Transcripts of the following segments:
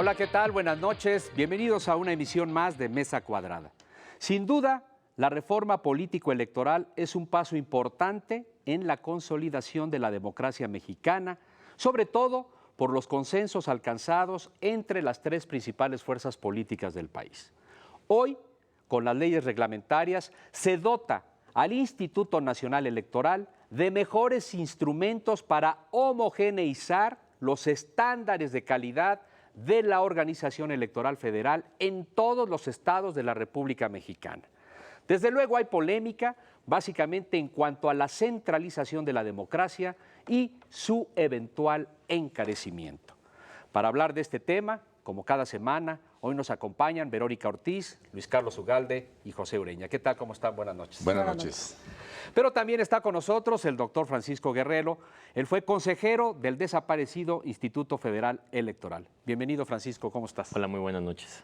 Hola, ¿qué tal? Buenas noches. Bienvenidos a una emisión más de Mesa Cuadrada. Sin duda, la reforma político-electoral es un paso importante en la consolidación de la democracia mexicana, sobre todo por los consensos alcanzados entre las tres principales fuerzas políticas del país. Hoy, con las leyes reglamentarias, se dota al Instituto Nacional Electoral de mejores instrumentos para homogeneizar los estándares de calidad de la Organización Electoral Federal en todos los estados de la República Mexicana. Desde luego hay polémica, básicamente en cuanto a la centralización de la democracia y su eventual encarecimiento. Para hablar de este tema, como cada semana, hoy nos acompañan Verónica Ortiz, Luis Carlos Ugalde y José Ureña. ¿Qué tal? ¿Cómo están? Buenas noches. Buenas noches. Pero también está con nosotros el doctor Francisco Guerrero. Él fue consejero del desaparecido Instituto Federal Electoral. Bienvenido, Francisco. ¿Cómo estás? Hola, muy buenas noches.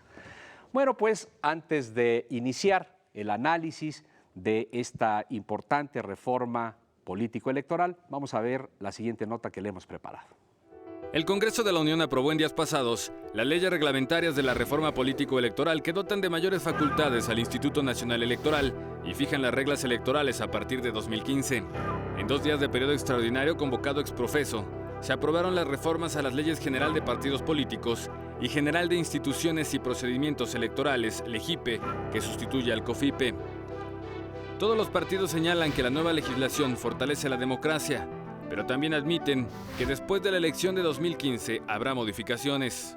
Bueno, pues antes de iniciar el análisis de esta importante reforma político-electoral, vamos a ver la siguiente nota que le hemos preparado. El Congreso de la Unión aprobó en días pasados las leyes reglamentarias de la reforma político-electoral que dotan de mayores facultades al Instituto Nacional Electoral y fijan las reglas electorales a partir de 2015. En 2 días de periodo extraordinario convocado ex profeso, se aprobaron las reformas a las leyes general de partidos políticos y general de instituciones y procedimientos electorales, LEGIPE, que sustituye al COFIPE. Todos los partidos señalan que la nueva legislación fortalece la democracia, pero también admiten que después de la elección de 2015 habrá modificaciones.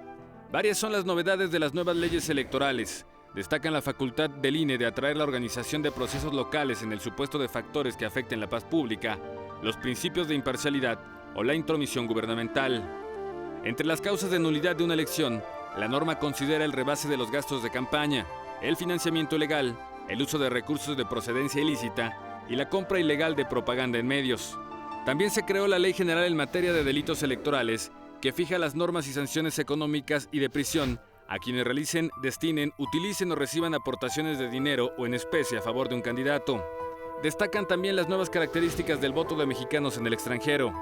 Varias son las novedades de las nuevas leyes electorales. Destacan la facultad del INE de atraer la organización de procesos locales en el supuesto de factores que afecten la paz pública, los principios de imparcialidad o la intromisión gubernamental. Entre las causas de nulidad de una elección, la norma considera el rebase de los gastos de campaña, el financiamiento ilegal, el uso de recursos de procedencia ilícita y la compra ilegal de propaganda en medios. También se creó la Ley General en materia de delitos electorales, que fija las normas y sanciones económicas y de prisión a quienes realicen, destinen, utilicen o reciban aportaciones de dinero o en especie a favor de un candidato. Destacan también las nuevas características del voto de mexicanos en el extranjero.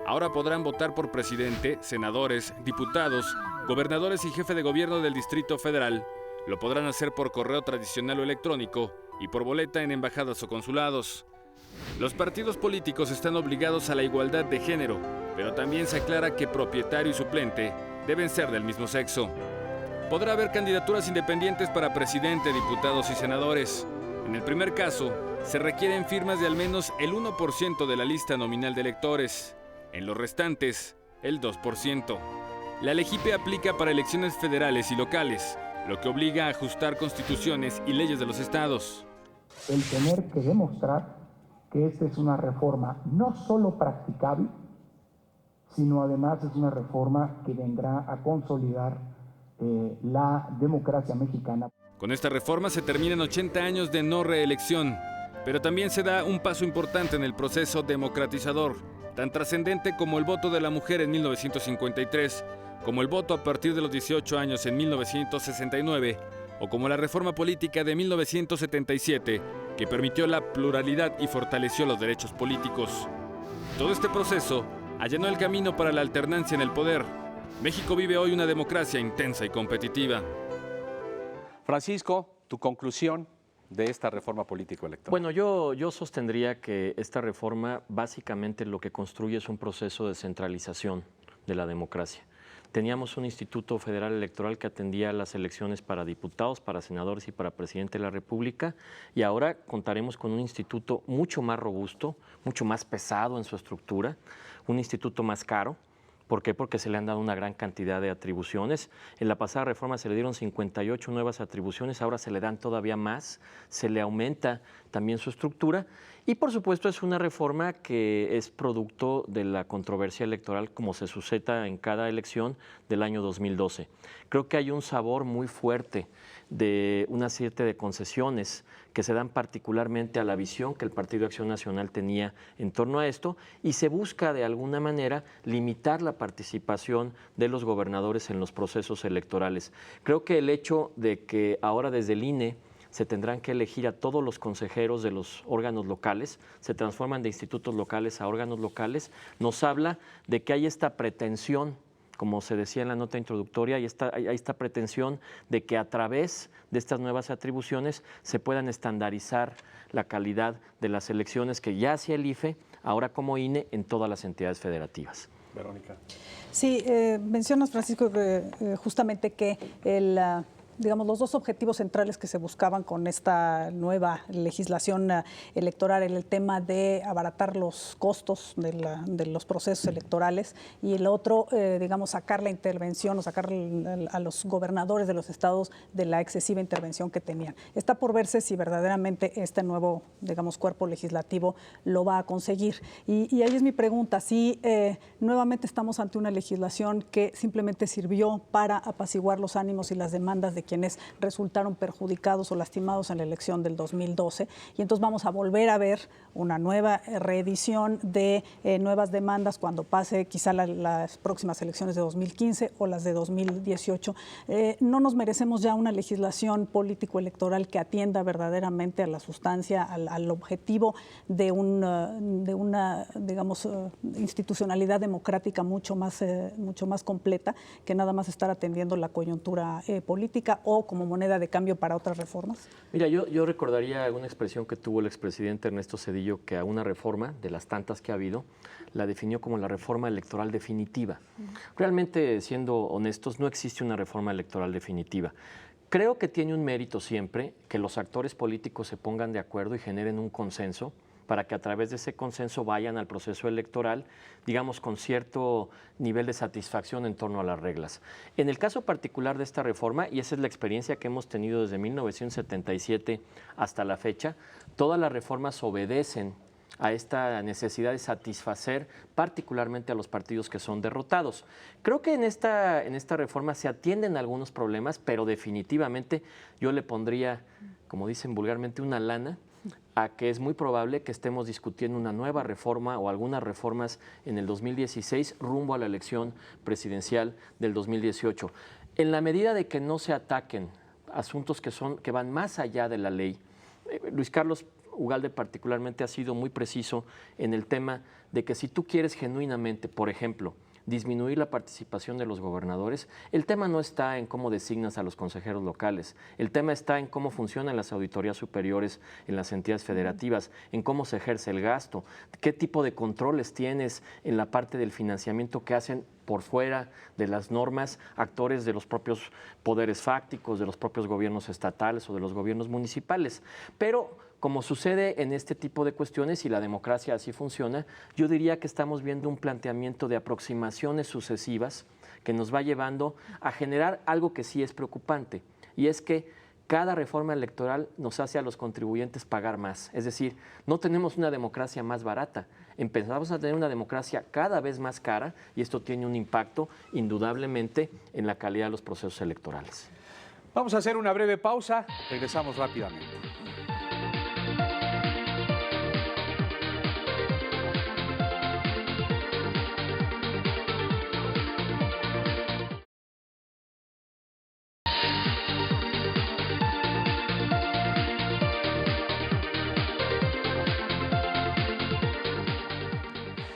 Ahora podrán votar por presidente, senadores, diputados, gobernadores y jefe de gobierno del Distrito Federal. Lo podrán hacer por correo tradicional o electrónico y por boleta en embajadas o consulados. Los partidos políticos están obligados a la igualdad de género, pero también se aclara que propietario y suplente deben ser del mismo sexo. Podrá haber candidaturas independientes para presidente, diputados y senadores. En el primer caso, se requieren firmas de al menos el 1% de la lista nominal de electores. En los restantes, el 2%. La LEGIPE aplica para elecciones federales y locales, lo que obliga a ajustar constituciones y leyes de los estados. El tener que demostrar que esta es una reforma no solo practicable, sino además es una reforma que vendrá a consolidar la democracia mexicana. Con esta reforma se terminan 80 años de no reelección, pero también se da un paso importante en el proceso democratizador, tan trascendente como el voto de la mujer en 1953, como el voto a partir de los 18 años en 1969, o como la reforma política de 1977, que permitió la pluralidad y fortaleció los derechos políticos. Todo este proceso allanó el camino para la alternancia en el poder. México vive hoy una democracia intensa y competitiva. Francisco, tu conclusión de esta reforma político-electoral. Bueno, yo sostendría que esta reforma básicamente lo que construye es un proceso de centralización de la democracia. Teníamos un Instituto Federal Electoral que atendía las elecciones para diputados, para senadores y para presidente de la República, y ahora contaremos con un instituto mucho más robusto, mucho más pesado en su estructura, un instituto más caro. ¿Por qué? Porque se le han dado una gran cantidad de atribuciones. En la pasada reforma se le dieron 58 nuevas atribuciones, ahora se le dan todavía más, se le aumenta también su estructura y por supuesto es una reforma que es producto de la controversia electoral como se suscita en cada elección del año 2012. Creo que hay un sabor muy fuerte de una serie de concesiones que se dan particularmente a la visión que el Partido Acción Nacional tenía en torno a esto y se busca de alguna manera limitar la participación de los gobernadores en los procesos electorales. Creo que el hecho de que ahora desde el INE se tendrán que elegir a todos los consejeros de los órganos locales, se transforman de institutos locales a órganos locales, nos habla de que hay esta pretensión como se decía en la nota introductoria, hay esta pretensión de que a través de estas nuevas atribuciones se puedan estandarizar la calidad de las elecciones que ya hacía el IFE, ahora como INE, en todas las entidades federativas. Verónica. Sí, mencionas, Francisco, justamente que digamos, los dos objetivos centrales que se buscaban con esta nueva legislación electoral era el tema de abaratar los costos de los procesos electorales y el otro, digamos, sacar la intervención o sacar a los gobernadores de los estados de la excesiva intervención que tenían. Está por verse si verdaderamente este nuevo, digamos, cuerpo legislativo lo va a conseguir. Y ahí es mi pregunta, si nuevamente estamos ante una legislación que simplemente sirvió para apaciguar los ánimos y las demandas de quienes resultaron perjudicados o lastimados en la elección del 2012. Y entonces vamos a volver a ver una nueva reedición de nuevas demandas cuando pase quizá las próximas elecciones de 2015 o las de 2018. ¿No nos merecemos ya una legislación político-electoral que atienda verdaderamente a la sustancia, al objetivo de una digamos, institucionalidad democrática mucho más completa que nada más estar atendiendo la coyuntura política o como moneda de cambio para otras reformas? Mira, yo recordaría una expresión que tuvo el expresidente Ernesto Zedillo, que a una reforma, de las tantas que ha habido, la definió como la reforma electoral definitiva. Realmente, siendo honestos, no existe una reforma electoral definitiva. Creo que tiene un mérito siempre que los actores políticos se pongan de acuerdo y generen un consenso para que a través de ese consenso vayan al proceso electoral, digamos, con cierto nivel de satisfacción en torno a las reglas. En el caso particular de esta reforma, y esa es la experiencia que hemos tenido desde 1977 hasta la fecha, todas las reformas obedecen a esta necesidad de satisfacer particularmente a los partidos que son derrotados. Creo que en esta reforma se atienden algunos problemas, pero definitivamente yo le pondría, como dicen vulgarmente, una lana a que es muy probable que estemos discutiendo una nueva reforma o algunas reformas en el 2016 rumbo a la elección presidencial del 2018. En la medida de que no se ataquen asuntos que van más allá de la ley, Luis Carlos Ugalde particularmente ha sido muy preciso en el tema de que si tú quieres genuinamente, por ejemplo, disminuir la participación de los gobernadores, el tema no está en cómo designas a los consejeros locales, el tema está en cómo funcionan las auditorías superiores en las entidades federativas, en cómo se ejerce el gasto, qué tipo de controles tienes en la parte del financiamiento que hacen por fuera de las normas actores de los propios poderes fácticos, de los propios gobiernos estatales o de los gobiernos municipales. Pero como sucede en este tipo de cuestiones, y la democracia así funciona, yo diría que estamos viendo un planteamiento de aproximaciones sucesivas que nos va llevando a generar algo que sí es preocupante, y es que cada reforma electoral nos hace a los contribuyentes pagar más. Es decir, no tenemos una democracia más barata, empezamos a tener una democracia cada vez más cara y esto tiene un impacto indudablemente en la calidad de los procesos electorales. Vamos a hacer una breve pausa, regresamos rápidamente.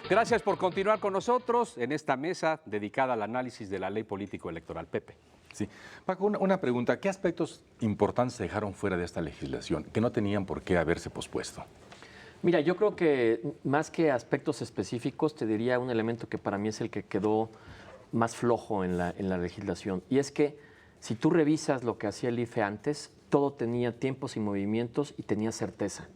Gracias por continuar con nosotros en esta mesa dedicada al análisis de la ley político-electoral. Pepe. Sí. Paco, una pregunta. ¿Qué aspectos importantes se dejaron fuera de esta legislación que no tenían por qué haberse pospuesto? Mira, yo creo que más que aspectos específicos, te diría un elemento que para mí es el que quedó más flojo en la legislación. Y es que si tú revisas lo que hacía el IFE antes, todo tenía tiempos y movimientos y tenía certeza.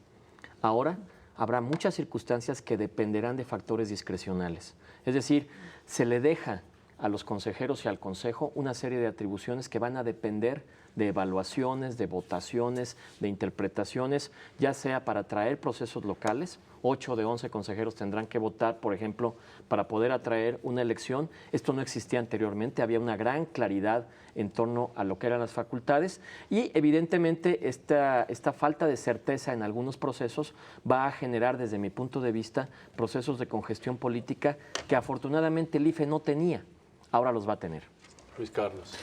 Ahora habrá muchas circunstancias que dependerán de factores discrecionales. Es decir, se le deja a los consejeros y al consejo una serie de atribuciones que van a depender de evaluaciones, de votaciones, de interpretaciones, ya sea para atraer procesos locales. 8 de 11 consejeros tendrán que votar, por ejemplo, para poder atraer una elección. Esto no existía anteriormente, había una gran claridad en torno a lo que eran las facultades y evidentemente esta falta de certeza en algunos procesos va a generar, desde mi punto de vista, procesos de congestión política que afortunadamente el IFE no tenía, ahora los va a tener. Luis Carlos.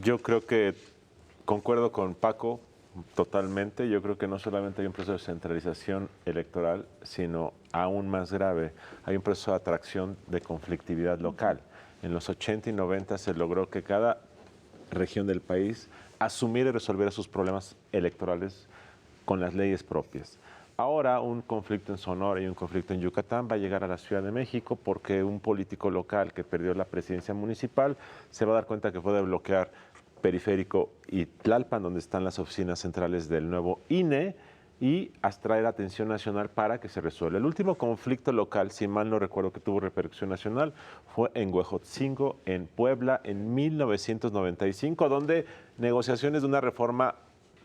Yo creo que concuerdo con Paco totalmente. Yo creo que no solamente hay un proceso de centralización electoral, sino aún más grave, hay un proceso de atracción de conflictividad local. En los 80 y 90 se logró que cada región del país asumiera y resolviera sus problemas electorales con las leyes propias. Ahora un conflicto en Sonora y un conflicto en Yucatán va a llegar a la Ciudad de México porque un político local que perdió la presidencia municipal se va a dar cuenta que puede bloquear Periférico y Tlalpan, donde están las oficinas centrales del nuevo INE, y atraer atención nacional para que se resuelva. El último conflicto local, si mal no recuerdo que tuvo repercusión nacional, fue en Huejotzingo, en Puebla, en 1995, donde negociaciones de una reforma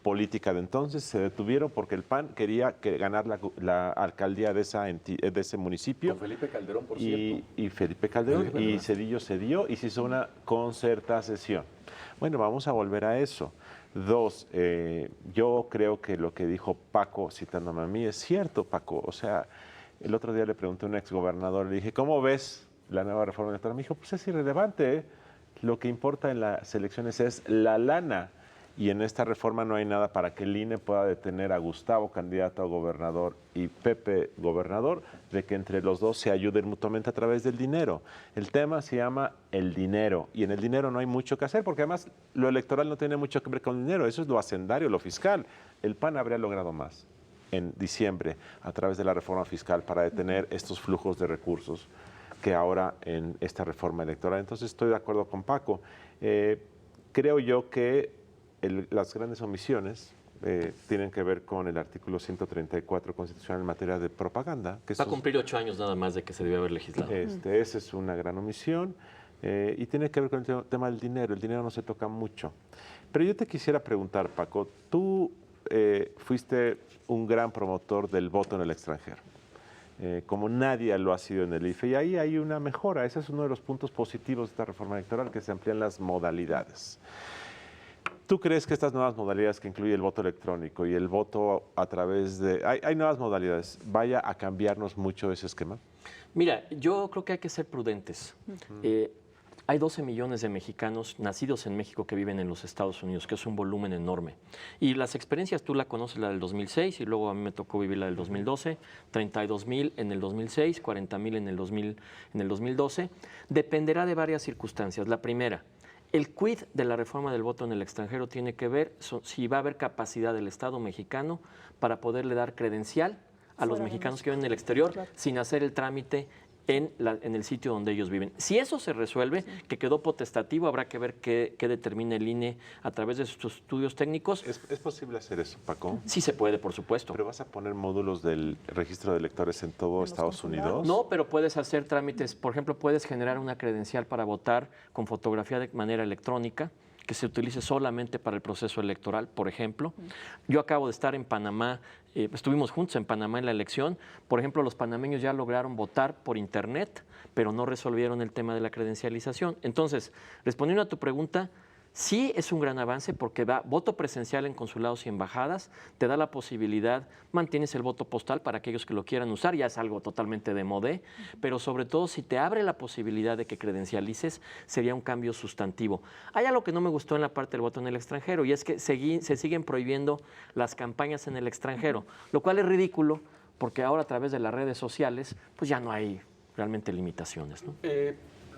política de entonces se detuvieron porque el PAN quería ganar la alcaldía de ese municipio. Con Felipe Calderón, por cierto. Y Felipe Calderón, y Zedillo cedió y se hizo una concertación. Bueno, vamos a volver a eso. Dos, yo creo que lo que dijo Paco, citándome a mí, es cierto, Paco. O sea, el otro día le pregunté a un exgobernador, le dije, ¿cómo ves la nueva reforma electoral? Me dijo, pues es irrelevante, ¿eh? Lo que importa en las elecciones es la lana. Y en esta reforma no hay nada para que el INE pueda detener a Gustavo, candidato a gobernador, y Pepe, gobernador, de que entre los dos se ayuden mutuamente a través del dinero. El tema se llama el dinero, y en el dinero no hay mucho que hacer, porque además lo electoral no tiene mucho que ver con el dinero, eso es lo hacendario, lo fiscal. El PAN habría logrado más en diciembre a través de la reforma fiscal para detener estos flujos de recursos que ahora en esta reforma electoral. Entonces estoy de acuerdo con Paco. Creo yo que las grandes omisiones tienen que ver con el artículo 134 constitucional en materia de propaganda. Que va a cumplir 8 años nada más de que se debió haber legislado. Esa es una gran omisión y tiene que ver con el tema del dinero. El dinero no se toca mucho. Pero yo te quisiera preguntar, Paco, tú fuiste un gran promotor del voto en el extranjero, como nadie lo ha sido en el IFE, y ahí hay una mejora. Ese es uno de los puntos positivos de esta reforma electoral, que se amplían las modalidades. ¿Tú crees que estas nuevas modalidades que incluye el voto electrónico y el voto a través de... Hay nuevas modalidades, vaya a cambiarnos mucho ese esquema? Mira, yo creo que hay que ser prudentes. Hay 12 millones de mexicanos nacidos en México que viven en los Estados Unidos, que es un volumen enorme. Y las experiencias, tú la conoces, la del 2006, y luego a mí me tocó vivir la del 2012, 32,000 en el 2006, 40,000 en el 2012. Dependerá de varias circunstancias. La primera, el quid de la reforma del voto en el extranjero tiene que ver si va a haber capacidad del Estado mexicano para poderle dar credencial a los mexicanos que viven en el exterior sin hacer el trámite en el sitio donde ellos viven. Si eso se resuelve, que quedó potestativo, habrá que ver qué determina el INE a través de sus estudios técnicos. ¿Es posible hacer eso, Paco? Sí se puede, por supuesto. ¿Pero vas a poner módulos del registro de electores en todo Estados Unidos? No, pero puedes hacer trámites. Por ejemplo, puedes generar una credencial para votar con fotografía de manera electrónica, que se utilice solamente para el proceso electoral, por ejemplo. Yo acabo de estar en Panamá, estuvimos juntos en Panamá en la elección. Por ejemplo, los panameños ya lograron votar por internet, pero no resolvieron el tema de la credencialización. Entonces, respondiendo a tu pregunta, sí es un gran avance porque da voto presencial en consulados y embajadas, te da la posibilidad, mantienes el voto postal para aquellos que lo quieran usar, ya es algo totalmente de modé, pero sobre todo si te abre la posibilidad de que credencialices, sería un cambio sustantivo. Hay algo que no me gustó en la parte del voto en el extranjero, y es que se siguen prohibiendo las campañas en el extranjero, lo cual es ridículo porque ahora a través de las redes sociales pues ya no hay realmente limitaciones, ¿no?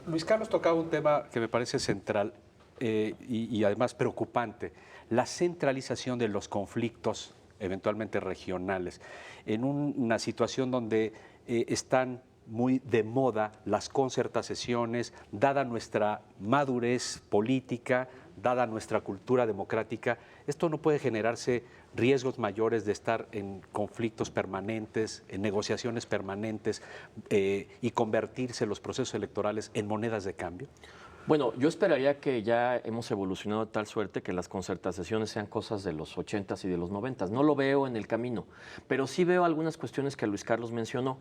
Luis Carlos tocaba un tema que me parece central, y además preocupante, la centralización de los conflictos eventualmente regionales, en una situación donde están muy de moda las concertaciones, dada nuestra madurez política, dada nuestra cultura democrática. Esto no puede generarse riesgos mayores de estar en conflictos permanentes, en negociaciones permanentes, y convertirse los procesos electorales en monedas de cambio. Bueno, yo esperaría que ya hemos evolucionado de tal suerte que las concertaciones sean cosas de los 80s y de los 90s. No lo veo en el camino, pero sí veo algunas cuestiones que Luis Carlos mencionó.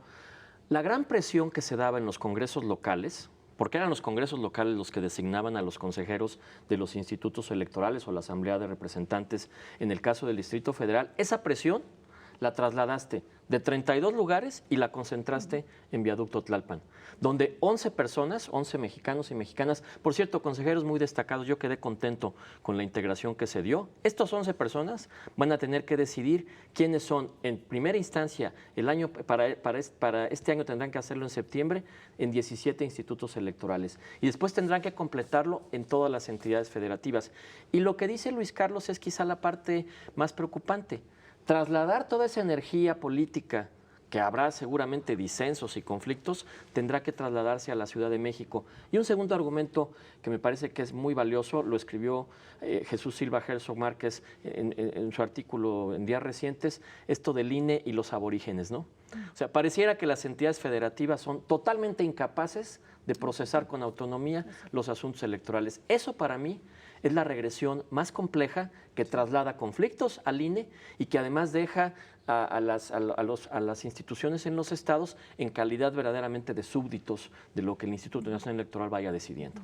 La gran presión que se daba en los congresos locales, porque eran los congresos locales los que designaban a los consejeros de los institutos electorales o la Asamblea de Representantes en el caso del Distrito Federal, esa presión la trasladaste de 32 lugares y la concentraste en Viaducto Tlalpan, donde 11 personas, 11 mexicanos y mexicanas, por cierto, consejeros muy destacados, yo quedé contento con la integración que se dio. Estos 11 personas van a tener que decidir quiénes son, en primera instancia, el año para este año tendrán que hacerlo en septiembre, en 17 institutos electorales. Y después tendrán que completarlo en todas las entidades federativas. Y lo que dice Luis Carlos es quizá la parte más preocupante. Trasladar toda esa energía política, que habrá seguramente disensos y conflictos, tendrá que trasladarse a la Ciudad de México. Y un segundo argumento que me parece que es muy valioso, lo escribió Jesús Silva Herzog Márquez en su artículo en días recientes, esto del INE y los aborígenes, ¿no? O sea, pareciera que las entidades federativas son totalmente incapaces de procesar con autonomía los asuntos electorales. Eso para mí es la regresión más compleja que traslada conflictos al INE y que además deja a las instituciones en los estados en calidad verdaderamente de súbditos de lo que el Instituto Nacional Electoral vaya decidiendo.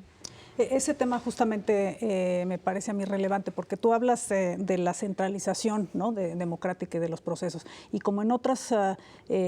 Ese tema justamente me parece a mí relevante porque tú hablas de la centralización, ¿no?, democrática y de los procesos. Y como en otros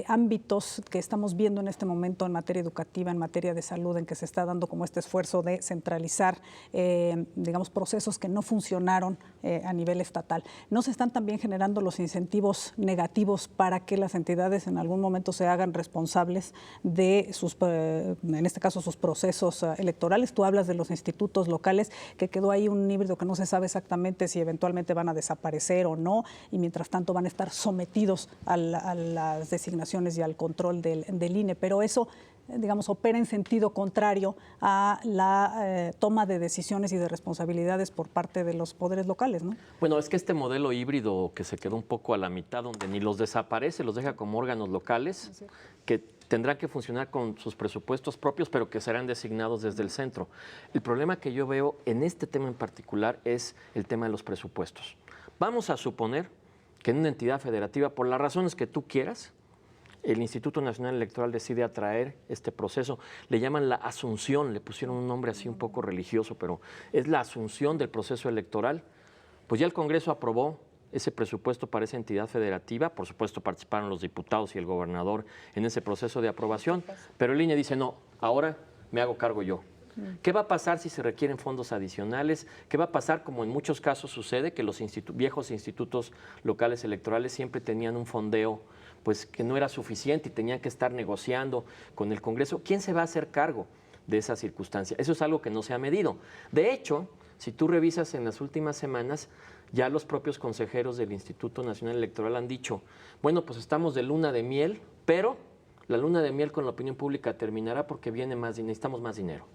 ámbitos que estamos viendo en este momento en materia educativa, en materia de salud, en que se está dando como este esfuerzo de centralizar, digamos, procesos que no funcionaron a nivel estatal, ¿no se están también generando los incentivos negativos para que las entidades en algún momento se hagan responsables de sus, en este caso, sus procesos electorales? Tú hablas de los institutos locales, que quedó ahí un híbrido que no se sabe exactamente si eventualmente van a desaparecer o no, y mientras tanto van a estar sometidos a las designaciones y al control del INE, pero eso, digamos, opera en sentido contrario a la toma de decisiones y de responsabilidades por parte de los poderes locales, ¿no? Bueno, es que este modelo híbrido que se quedó un poco a la mitad, donde ni los desaparece, los deja como órganos locales, que tendrán que funcionar con sus presupuestos propios, pero que serán designados desde el centro. El problema que yo veo en este tema en particular es el tema de los presupuestos. Vamos a suponer que en una entidad federativa, por las razones que tú quieras, el Instituto Nacional Electoral decide atraer este proceso. Le llaman la asunción, le pusieron un nombre así un poco religioso, pero es la asunción del proceso electoral. Pues ya el Congreso aprobó ese presupuesto para esa entidad federativa. Por supuesto, participaron los diputados y el gobernador en ese proceso de aprobación, pero el INE dice, no, ahora me hago cargo yo. ¿Qué va a pasar si se requieren fondos adicionales? ¿Qué va a pasar, como en muchos casos sucede, que los viejos institutos locales electorales siempre tenían un fondeo pues que no era suficiente y tenían que estar negociando con el Congreso? ¿Quién se va a hacer cargo de esa circunstancia? Eso es algo que no se ha medido. De hecho, si tú revisas en las últimas semanas, ya los propios consejeros del Instituto Nacional Electoral han dicho, bueno, pues estamos de luna de miel, pero la luna de miel con la opinión pública terminará porque necesitamos más dinero.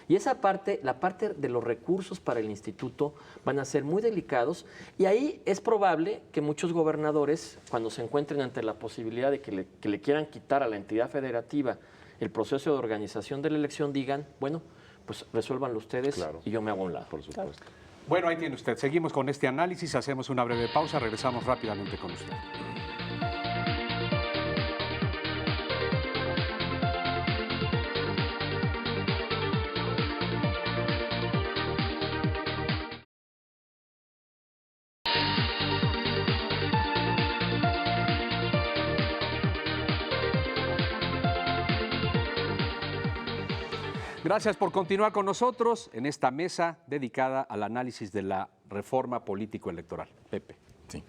Y esa parte, la parte de los recursos para el instituto van a ser muy delicados y ahí es probable que muchos gobernadores, cuando se encuentren ante la posibilidad de que le quieran quitar a la entidad federativa el proceso de organización de la elección, digan, bueno, pues resuélvanlo ustedes y yo me hago a un lado. Por supuesto. Bueno, ahí tiene usted. Seguimos con este análisis, hacemos una breve pausa, regresamos rápidamente con usted. Gracias por continuar con nosotros en esta mesa dedicada al análisis de la reforma político-electoral. Pepe. Sí.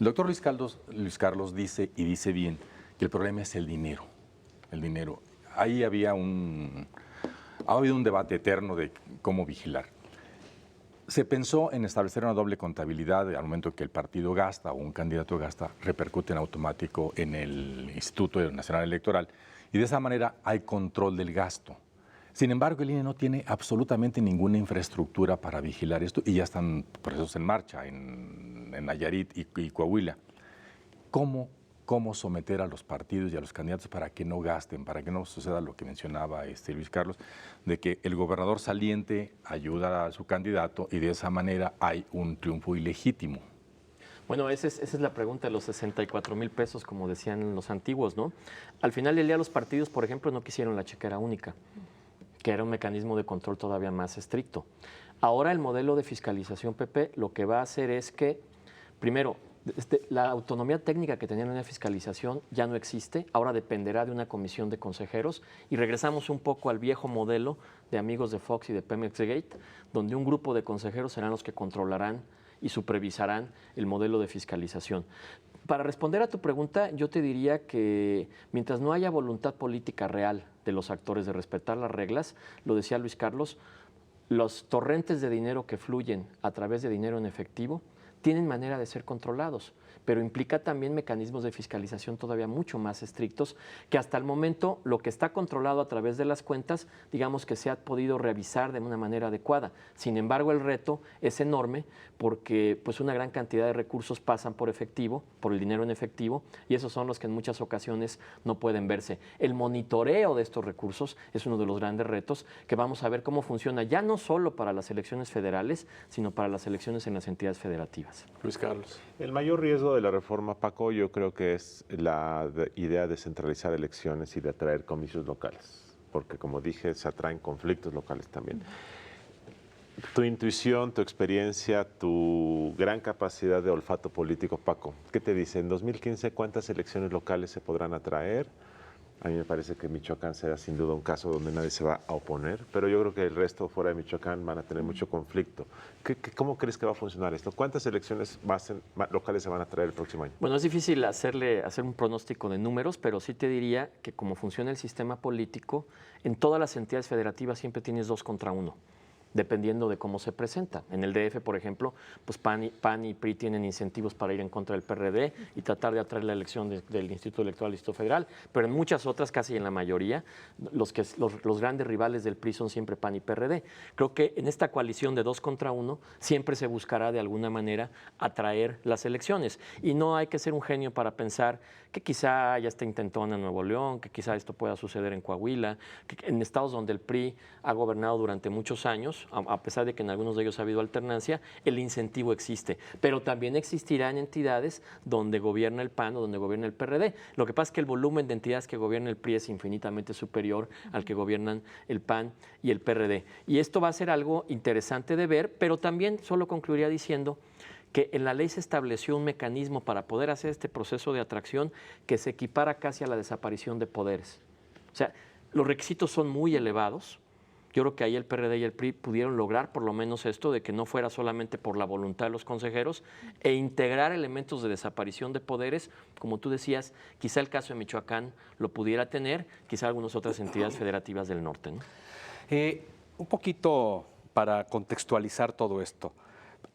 El doctor Luis Carlos dice, y dice bien, que el problema es el dinero. El dinero. Ahí ha habido un debate eterno de cómo vigilar. Se pensó en establecer una doble contabilidad al momento que el partido gasta o un candidato gasta, repercute en automático en el Instituto Nacional Electoral y de esa manera hay control del gasto. Sin embargo, el INE no tiene absolutamente ninguna infraestructura para vigilar esto y ya están procesos en marcha en Nayarit y Coahuila. ¿Cómo someter a los partidos y a los candidatos para que no gasten, para que no suceda lo que mencionaba Luis Carlos, de que el gobernador saliente ayuda a su candidato y de esa manera hay un triunfo ilegítimo? Bueno, esa es la pregunta de los 64,000 pesos, como decían los antiguos, ¿no? Al final del día, los partidos, por ejemplo, no quisieron la chequera única, que era un mecanismo de control todavía más estricto. Ahora el modelo de fiscalización, Pepe, lo que va a hacer es que, primero, La autonomía técnica que tenía la unidad de fiscalización ya no existe, ahora dependerá de una comisión de consejeros y regresamos un poco al viejo modelo de amigos de Fox y de Pemex Gate, donde un grupo de consejeros serán los que controlarán y supervisarán el modelo de fiscalización. Para responder a tu pregunta, yo te diría que mientras no haya voluntad política real de los actores de respetar las reglas, lo decía Luis Carlos, los torrentes de dinero que fluyen a través de dinero en efectivo tienen manera de ser controlados, pero implica también mecanismos de fiscalización todavía mucho más estrictos, que hasta el momento lo que está controlado a través de las cuentas, digamos que se ha podido revisar de una manera adecuada. Sin embargo, el reto es enorme porque pues, una gran cantidad de recursos pasan por efectivo, por el dinero en efectivo, y esos son los que en muchas ocasiones no pueden verse. El monitoreo de estos recursos es uno de los grandes retos que vamos a ver cómo funciona, ya no solo para las elecciones federales, sino para las elecciones en las entidades federativas. Luis Carlos. El mayor riesgo de la reforma, Paco, yo creo que es la idea de centralizar elecciones y de atraer comicios locales, porque como dije, se atraen conflictos locales también. Tu intuición, tu experiencia, tu gran capacidad de olfato político, Paco, ¿qué te dice? En 2015, ¿cuántas elecciones locales se podrán atraer? A mí me parece que Michoacán será sin duda un caso donde nadie se va a oponer, pero yo creo que el resto fuera de Michoacán van a tener mucho conflicto. ¿Cómo crees que va a funcionar esto? ¿Cuántas elecciones locales se van a traer el próximo año? Bueno, es difícil hacer un pronóstico de números, pero sí te diría que como funciona el sistema político, en todas las entidades federativas siempre tienes 2 contra 1. Dependiendo de cómo se presenta. En el DF, por ejemplo, pues PAN y PRI tienen incentivos para ir en contra del PRD y tratar de atraer la elección del Instituto Electoral del Distrito Federal, pero en muchas otras, casi en la mayoría, los grandes rivales del PRI son siempre PAN y PRD. Creo que en esta coalición de 2 contra 1 siempre se buscará de alguna manera atraer las elecciones y no hay que ser un genio para pensar que quizá ya está intentona en Nuevo León, que quizá esto pueda suceder en Coahuila, que en estados donde el PRI ha gobernado durante muchos años, a pesar de que en algunos de ellos ha habido alternancia, el incentivo existe. Pero también existirá en entidades donde gobierna el PAN o donde gobierna el PRD. Lo que pasa es que el volumen de entidades que gobierna el PRI es infinitamente superior al que gobiernan el PAN y el PRD. Y esto va a ser algo interesante de ver, pero también solo concluiría diciendo que en la ley se estableció un mecanismo para poder hacer este proceso de atracción que se equipara casi a la desaparición de poderes. O sea, los requisitos son muy elevados. Yo creo que ahí el PRD y el PRI pudieron lograr por lo menos esto de que no fuera solamente por la voluntad de los consejeros e integrar elementos de desaparición de poderes, como tú decías, quizá el caso de Michoacán lo pudiera tener, quizá algunas otras entidades federativas del norte, ¿no? Un poquito para contextualizar todo esto.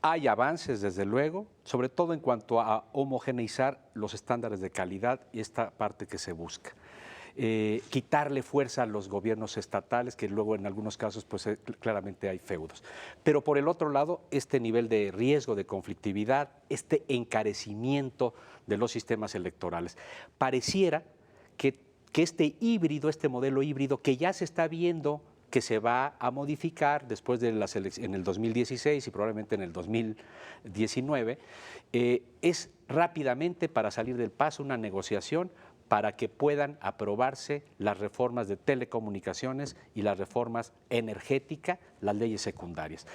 Hay avances, desde luego, sobre todo en cuanto a homogeneizar los estándares de calidad y esta parte que se busca. Quitarle fuerza a los gobiernos estatales, que luego en algunos casos pues, claramente hay feudos. Pero por el otro lado, este nivel de riesgo de conflictividad, este encarecimiento de los sistemas electorales. Pareciera que este híbrido, este modelo híbrido que ya se está viendo que se va a modificar después de las elecciones en el 2016 y probablemente en el 2019, es rápidamente para salir del paso una negociación para que puedan aprobarse las reformas de telecomunicaciones y las reformas energéticas, las leyes secundarias.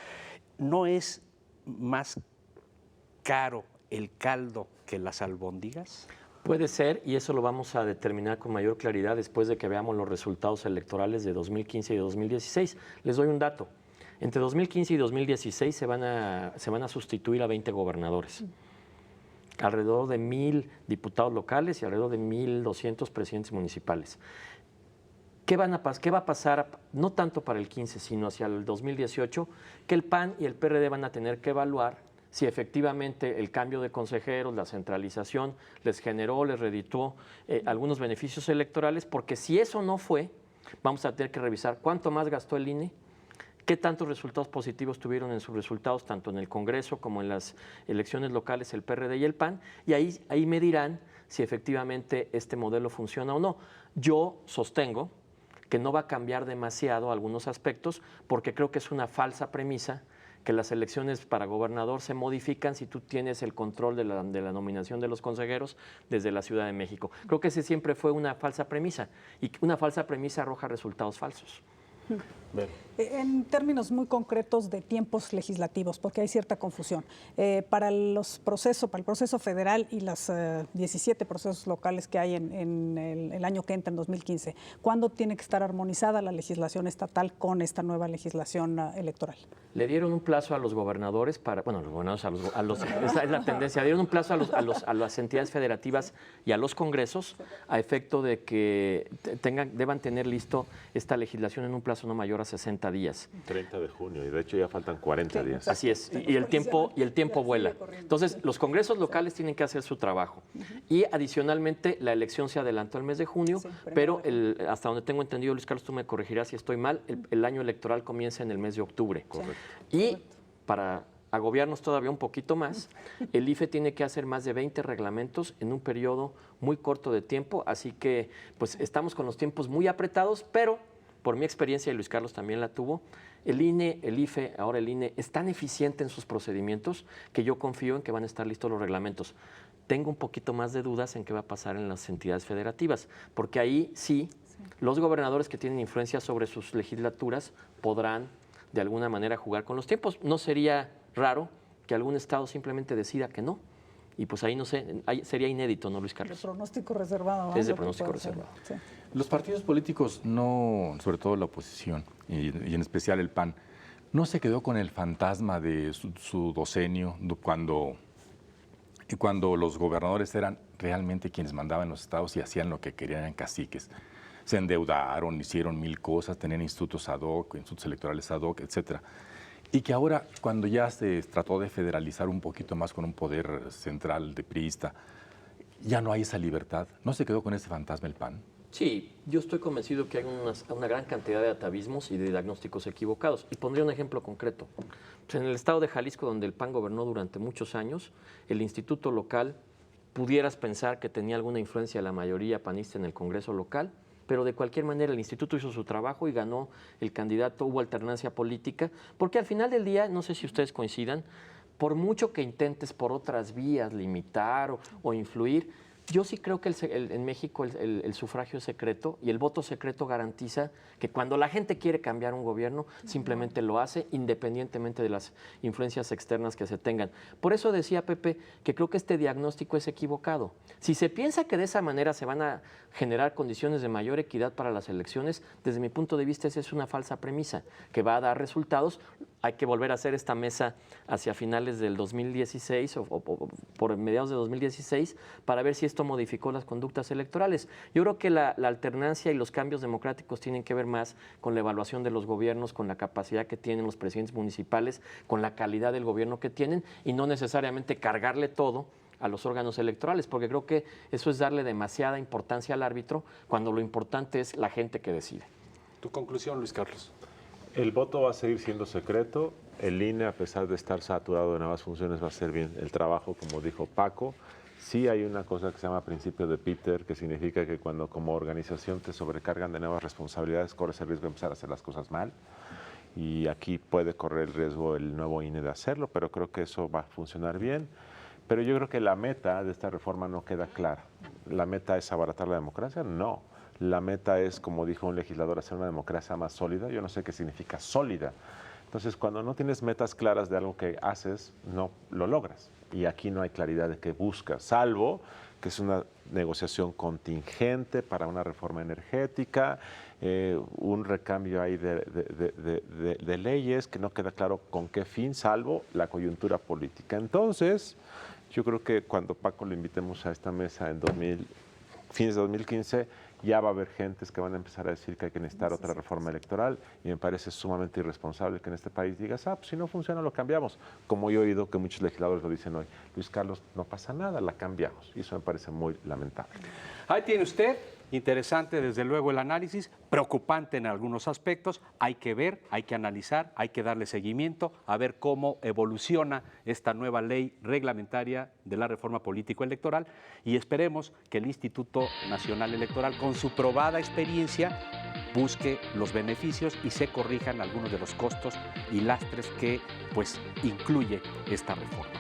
¿No es más caro el caldo que las albóndigas? Puede ser, y eso lo vamos a determinar con mayor claridad después de que veamos los resultados electorales de 2015 y 2016. Les doy un dato. Entre 2015 y 2016 se van a sustituir a 20 gobernadores. Alrededor de 1,000 diputados locales y alrededor de 1,200 presidentes municipales. ¿Qué va a pasar, no tanto para el 15, sino hacia el 2018? Que el PAN y el PRD van a tener que evaluar si efectivamente el cambio de consejeros, la centralización, les generó, les redituó algunos beneficios electorales, porque si eso no fue, vamos a tener que revisar cuánto más gastó el INE, qué tantos resultados positivos tuvieron en sus resultados, tanto en el Congreso como en las elecciones locales, el PRD y el PAN, y ahí me dirán si efectivamente este modelo funciona o no. Yo sostengo que no va a cambiar demasiado algunos aspectos, porque creo que es una falsa premisa que las elecciones para gobernador se modifican si tú tienes el control de la nominación de los consejeros desde la Ciudad de México. Creo que ese siempre fue una falsa premisa, y una falsa premisa arroja resultados falsos. En términos muy concretos de tiempos legislativos, porque hay cierta confusión. Para el proceso federal y los 17 procesos locales que hay en el año que entra, en 2015, ¿cuándo tiene que estar armonizada la legislación estatal con esta nueva legislación electoral? Le dieron un plazo a los gobernadores los gobernadores, esa es la tendencia, dieron un plazo a las entidades federativas y a los congresos a efecto de que deban tener listo esta legislación en un plazo no mayor a 60 días. 30 de junio, y de hecho ya faltan 40 días. Así es, y el tiempo vuela. Entonces, los congresos locales tienen que hacer su trabajo. Y adicionalmente, la elección se adelantó al mes de junio, pero hasta donde tengo entendido, Luis Carlos, tú me corregirás si estoy mal, el año electoral comienza en el mes de octubre. Correcto. Y para agobiarnos todavía un poquito más, el IFE tiene que hacer más de 20 reglamentos en un periodo muy corto de tiempo, así que pues estamos con los tiempos muy apretados, pero por mi experiencia, y Luis Carlos también la tuvo, el INE, el IFE, ahora el INE, es tan eficiente en sus procedimientos que yo confío en que van a estar listos los reglamentos. Tengo un poquito más de dudas en qué va a pasar en las entidades federativas, porque ahí sí, los gobernadores que tienen influencia sobre sus legislaturas podrán de alguna manera jugar con los tiempos. No sería raro que algún estado simplemente decida que no. Y pues ahí no sé, sería inédito, ¿no, Luis Carlos? De pronóstico reservado. Es de pronóstico reservado. Sí. Los partidos políticos no, sobre todo la oposición y en especial el PAN, no se quedó con el fantasma de su docenio cuando los gobernadores eran realmente quienes mandaban en los estados y hacían lo que querían, eran caciques. Se endeudaron, hicieron 1000 cosas, tenían institutos ad hoc, institutos electorales ad hoc, etcétera. Y que ahora, cuando ya se trató de federalizar un poquito más con un poder central de priista, ya no hay esa libertad. ¿No se quedó con ese fantasma el PAN? Sí, yo estoy convencido que hay una gran cantidad de atavismos y de diagnósticos equivocados. Y pondría un ejemplo concreto. Pues en el estado de Jalisco, donde el PAN gobernó durante muchos años, el instituto local, pudieras pensar que tenía alguna influencia de la mayoría panista en el Congreso local, pero de cualquier manera el instituto hizo su trabajo y ganó el candidato, hubo alternancia política, porque al final del día, no sé si ustedes coincidan, por mucho que intentes por otras vías limitar o influir, yo sí creo que en México el sufragio es secreto y el voto secreto garantiza que cuando la gente quiere cambiar un gobierno, simplemente lo hace independientemente de las influencias externas que se tengan. Por eso decía Pepe que creo que este diagnóstico es equivocado. Si se piensa que de esa manera se van a generar condiciones de mayor equidad para las elecciones, desde mi punto de vista esa es una falsa premisa que va a dar resultados. Hay que volver a hacer esta mesa hacia finales del 2016 o por mediados de 2016 para ver si esto modificó las conductas electorales. Yo creo que la alternancia y los cambios democráticos tienen que ver más con la evaluación de los gobiernos, con la capacidad que tienen los presidentes municipales, con la calidad del gobierno que tienen y no necesariamente cargarle todo a los órganos electorales, porque creo que eso es darle demasiada importancia al árbitro cuando lo importante es la gente que decide. Tu conclusión, Luis Carlos. El voto va a seguir siendo secreto. El INE, a pesar de estar saturado de nuevas funciones, va a hacer bien el trabajo, como dijo Paco. Sí hay una cosa que se llama principio de Peter, que significa que cuando como organización te sobrecargan de nuevas responsabilidades, corres el riesgo de empezar a hacer las cosas mal. Y aquí puede correr el riesgo el nuevo INE de hacerlo, pero creo que eso va a funcionar bien. Pero yo creo que la meta de esta reforma no queda clara. ¿La meta es abaratar la democracia? No. La meta es, como dijo un legislador, hacer una democracia más sólida. Yo no sé qué significa sólida. Entonces, cuando no tienes metas claras de algo que haces, no lo logras. Y aquí no hay claridad de qué buscas, salvo que es una negociación contingente para una reforma energética, un recambio ahí de leyes que no queda claro con qué fin, salvo la coyuntura política. Entonces, yo creo que cuando Paco le invitemos a esta mesa en fines de 2015, ya va a haber gentes que van a empezar a decir que hay que necesitar otra reforma electoral y me parece sumamente irresponsable que en este país digas, pues si no funciona lo cambiamos. Como yo he oído que muchos legisladores lo dicen hoy, Luis Carlos, no pasa nada, la cambiamos. Y eso me parece muy lamentable. Ahí tiene usted, interesante desde luego el análisis, preocupante en algunos aspectos, hay que ver, hay que analizar, hay que darle seguimiento, a ver cómo evoluciona esta nueva ley reglamentaria de la reforma político-electoral y esperemos que el Instituto Nacional Electoral, con su probada experiencia, busque los beneficios y se corrijan algunos de los costos y lastres que pues incluye esta reforma.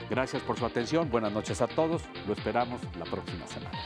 Gracias por su atención, buenas noches a todos, lo esperamos la próxima semana.